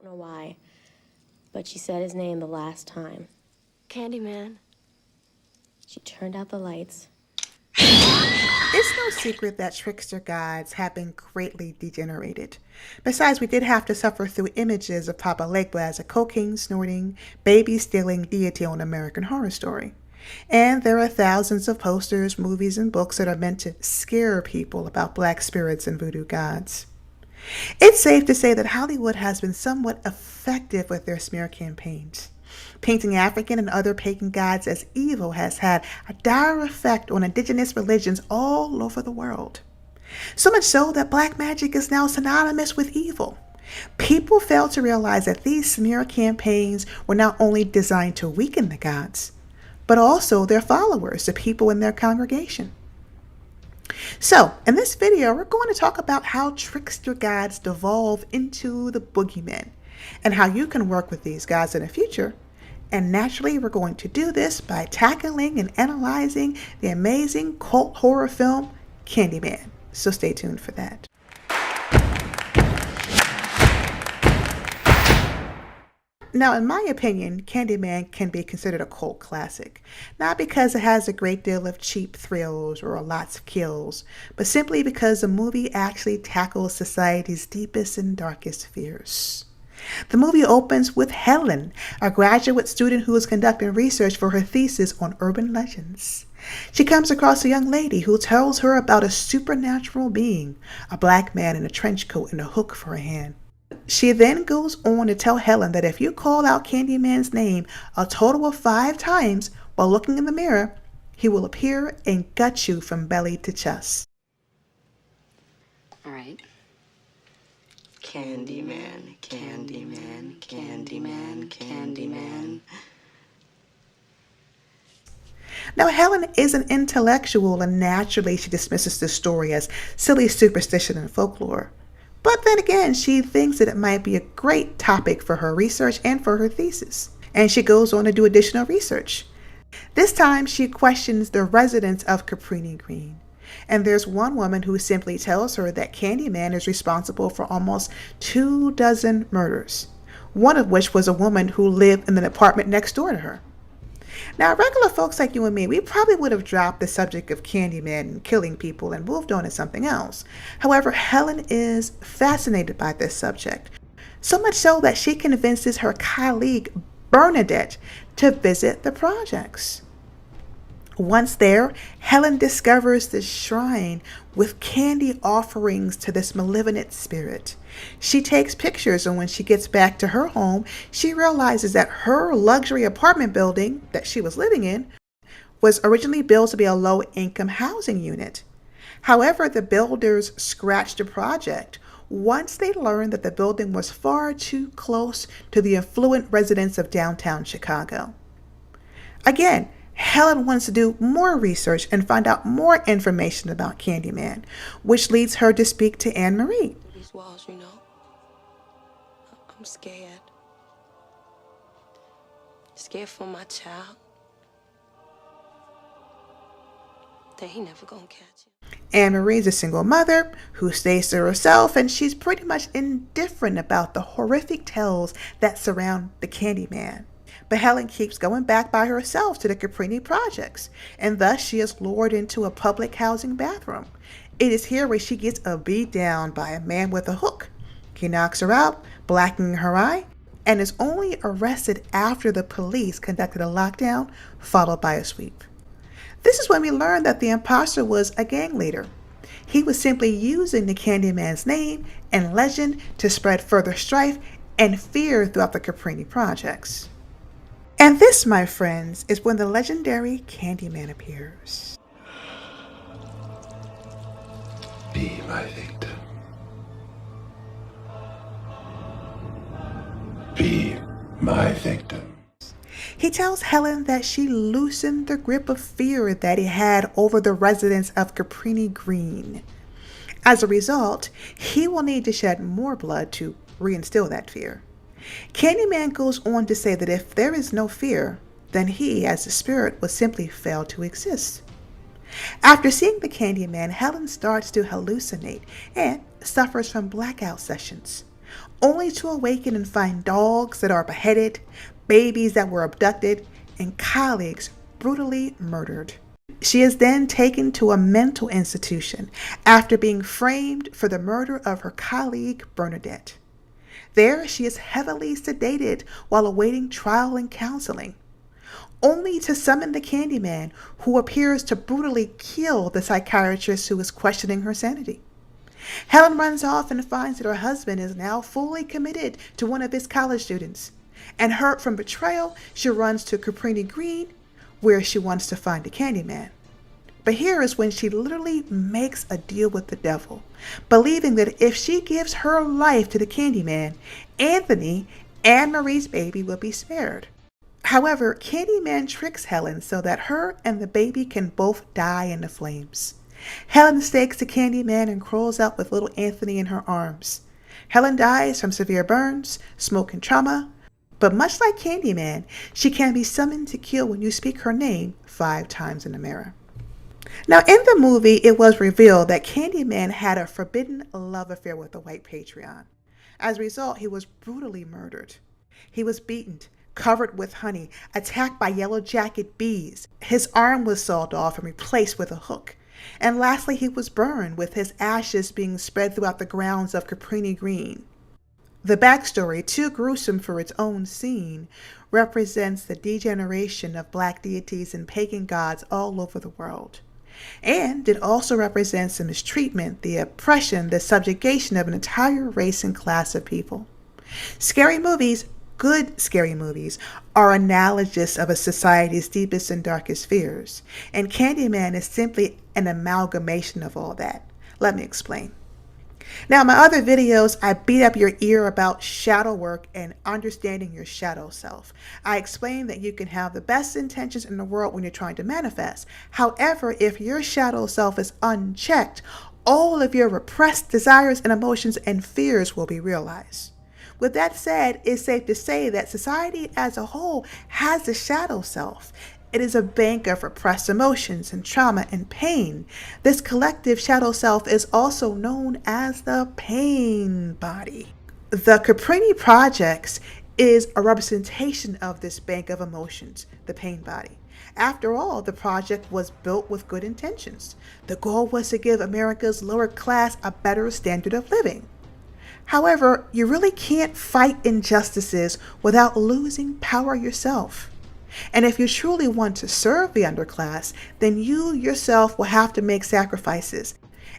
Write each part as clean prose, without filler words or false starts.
don't know why, but she said his name the last time. Candyman. She turned out the lights. It's no secret that Trickster Gods have been greatly degenerated. Besides, we did have to suffer through images of Papa Legba as a cocaine snorting, baby stealing deity on American Horror Story. And there are thousands of posters, movies, and books that are meant to scare people about black spirits and voodoo gods. It's safe to say that Hollywood has been somewhat effective with their smear campaigns. Painting African and other pagan gods as evil has had a dire effect on indigenous religions all over the world. So much so that black magic is now synonymous with evil. People fail to realize that these smear campaigns were not only designed to weaken the gods, but also their followers, the people in their congregation. So, in this video, we're going to talk about how trickster gods devolve into the boogeymen and how you can work with these gods in the future. And naturally, we're going to do this by tackling and analyzing the amazing cult horror film, Candyman. So stay tuned for that. Now, in my opinion, Candyman can be considered a cult classic. Not because it has a great deal of cheap thrills or lots of kills, but simply because the movie actually tackles society's deepest and darkest fears. The movie opens with Helen, a graduate student who is conducting research for her thesis on urban legends. She comes across a young lady who tells her about a supernatural being, a black man in a trench coat and a hook for a hand. She then goes on to tell Helen that if you call out Candyman's name a total of 5 times while looking in the mirror, he will appear and gut you from belly to chest. All right. Candyman, Candyman, Candyman, Candyman. Now, Helen is an intellectual, and naturally she dismisses this story as silly superstition and folklore. But then again, she thinks that it might be a great topic for her research and for her thesis. And she goes on to do additional research. This time, she questions the residents of Caprini Green. And there's one woman who simply tells her that Candyman is responsible for almost 24 murders, one of which was a woman who lived in an apartment next door to her. Now, regular folks like you and me, we probably would have dropped the subject of Candyman and killing people and moved on to something else. However, Helen is fascinated by this subject, so much so that she convinces her colleague Bernadette to visit the projects. Once there, Helen discovers this shrine with candy offerings to this malevolent spirit. She takes pictures, and when she gets back to her home, she realizes that her luxury apartment building that she was living in was originally built to be a low-income housing unit. However, the builders scratched the project once they learned that the building was far too close to the affluent residents of downtown Chicago. Again, Helen wants to do more research and find out more information about Candyman, which leads her to speak to Anne Marie. These walls, you know. I'm scared. Scared for my child. That he never gonna catch you. Anne Marie is a single mother who stays to herself, and she's pretty much indifferent about the horrific tales that surround the Candyman. But Helen keeps going back by herself to the Caprini projects, and thus she is lured into a public housing bathroom. It is here where she gets a beat down by a man with a hook. He knocks her out, blackening her eye, and is only arrested after the police conducted a lockdown, followed by a sweep. This is when we learn that the imposter was a gang leader. He was simply using the Candyman's name and legend to spread further strife and fear throughout the Caprini projects. And this, my friends, is when the legendary Candyman appears. Be my victim. Be my victim. He tells Helen that she loosened the grip of fear that he had over the residents of Caprini Green. As a result, he will need to shed more blood to reinstill that fear. Candyman goes on to say that if there is no fear, then he, as a spirit, will simply fail to exist. After seeing the Candyman, Helen starts to hallucinate and suffers from blackout sessions. only to awaken and find dogs that are beheaded, babies that were abducted, and colleagues brutally murdered. She is then taken to a mental institution after being framed for the murder of her colleague Bernadette. There, she is heavily sedated while awaiting trial and counseling, only to summon the Candyman, who appears to brutally kill the psychiatrist who is questioning her sanity. Helen runs off and finds that her husband is now fully committed to one of his college students, and hurt from betrayal, she runs to Caprini Green, where she wants to find the Candyman. But here is when she literally makes a deal with the devil, believing that if she gives her life to the Candyman, Anthony and Marie's baby will be spared. However, Candyman tricks Helen so that her and the baby can both die in the flames. Helen stakes the Candyman and crawls out with little Anthony in her arms. Helen dies from severe burns, smoke, and trauma, but much like Candyman, she can be summoned to kill when you speak her name 5 times in the mirror. Now, in the movie, it was revealed that Candyman had a forbidden love affair with the white patriarch. As a result, he was brutally murdered. He was beaten, covered with honey, attacked by yellow-jacket bees. His arm was sawed off and replaced with a hook. And lastly, he was burned, with his ashes being spread throughout the grounds of Caprini Green. The backstory, too gruesome for its own scene, represents the degeneration of black deities and pagan gods all over the world. And it also represents the mistreatment, the oppression, the subjugation of an entire race and class of people. Scary movies, good scary movies, are analogous of a society's deepest and darkest fears, and Candyman is simply an amalgamation of all that. Let me explain. Now, in my other videos, I beat up your ear about shadow work and understanding your shadow self. I explain that you can have the best intentions in the world when you're trying to manifest. However, if your shadow self is unchecked, all of your repressed desires and emotions and fears will be realized. With that said, it's safe to say that society as a whole has a shadow self. It is a bank of repressed emotions and trauma and pain. This collective shadow self is also known as the pain body. The Caprini Projects is a representation of this bank of emotions, the pain body. After all, the project was built with good intentions. The goal was to give America's lower class a better standard of living. However, you really can't fight injustices without losing power yourself. And if you truly want to serve the underclass, then you yourself will have to make sacrifices.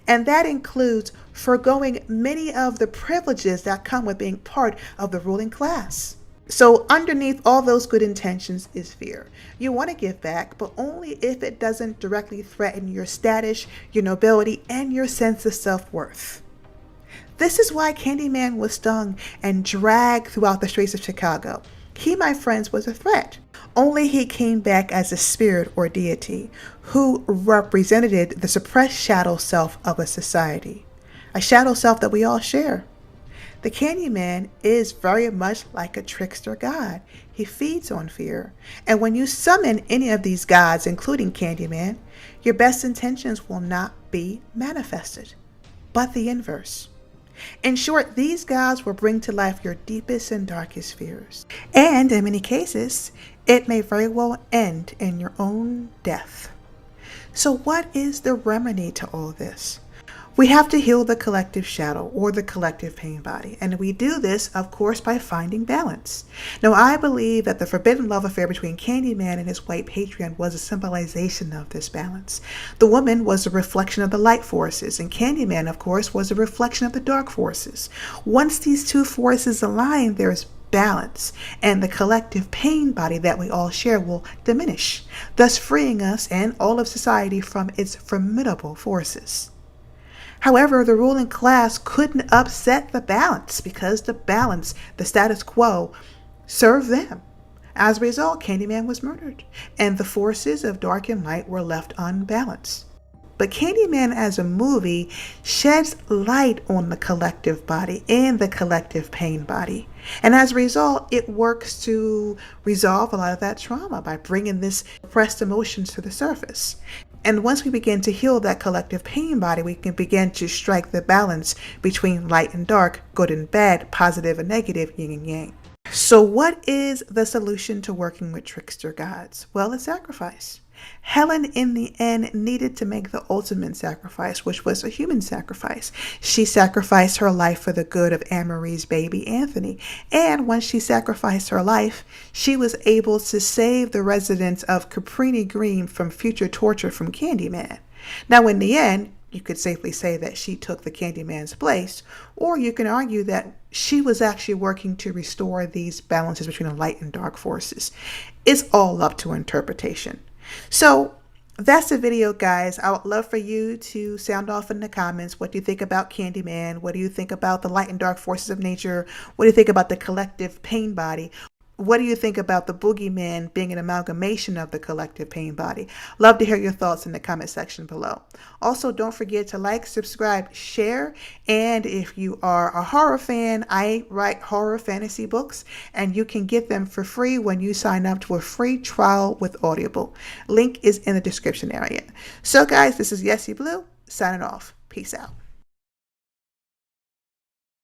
And that includes forgoing many of the privileges that come with being part of the ruling class. So underneath all those good intentions is fear. You want to give back, but only if it doesn't directly threaten your status, your nobility, and your sense of self-worth. This is why Candyman was stung and dragged throughout the streets of Chicago. He, my friends, was a threat. Only he came back as a spirit or deity who represented the suppressed shadow self of a society, a shadow self that we all share. The Candyman is very much like a trickster god. He feeds on fear. And when you summon any of these gods, including Candyman, your best intentions will not be manifested, but the inverse. In short, these gods will bring to life your deepest and darkest fears. And in many cases, it may very well end in your own death. So what is the remedy to all this? We have to heal the collective shadow or the collective pain body. And we do this, of course, by finding balance. Now, I believe that the forbidden love affair between Candyman and his white patriarch was a symbolization of this balance. The woman was a reflection of the light forces, and Candyman, of course, was a reflection of the dark forces. Once these two forces align, there is balance, and the collective pain body that we all share will diminish, thus freeing us and all of society from its formidable forces. However, the ruling class couldn't upset the balance because the balance, the status quo, served them. As a result, Candyman was murdered, and the forces of dark and light were left unbalanced. But Candyman as a movie sheds light on the collective body and the collective pain body. And as a result, it works to resolve a lot of that trauma by bringing this repressed emotions to the surface. And once we begin to heal that collective pain body, we can begin to strike the balance between light and dark, good and bad, positive and negative, yin and yang. So what is the solution to working with trickster gods? Well, it's sacrifice. Helen, in the end, needed to make the ultimate sacrifice, which was a human sacrifice. She sacrificed her life for the good of Anne-Marie's baby, Anthony. And once she sacrificed her life, she was able to save the residents of Caprini Green from future torture from Candyman. Now, in the end, you could safely say that she took the Candyman's place, or you can argue that she was actually working to restore these balances between the light and dark forces. It's all up to interpretation. So that's the video, guys. I would love for you to sound off in the comments. What do you think about Candyman? What do you think about the light and dark forces of nature? What do you think about the collective pain body? What do you think about the boogeyman being an amalgamation of the collective pain body? Love to hear your thoughts in the comment section below. Also, don't forget to like, subscribe, share. And if you are a horror fan, I write horror fantasy books, and you can get them for free when you sign up to a free trial with Audible. Link is in the description area. So guys, this is Yessie Blue signing off. Peace out.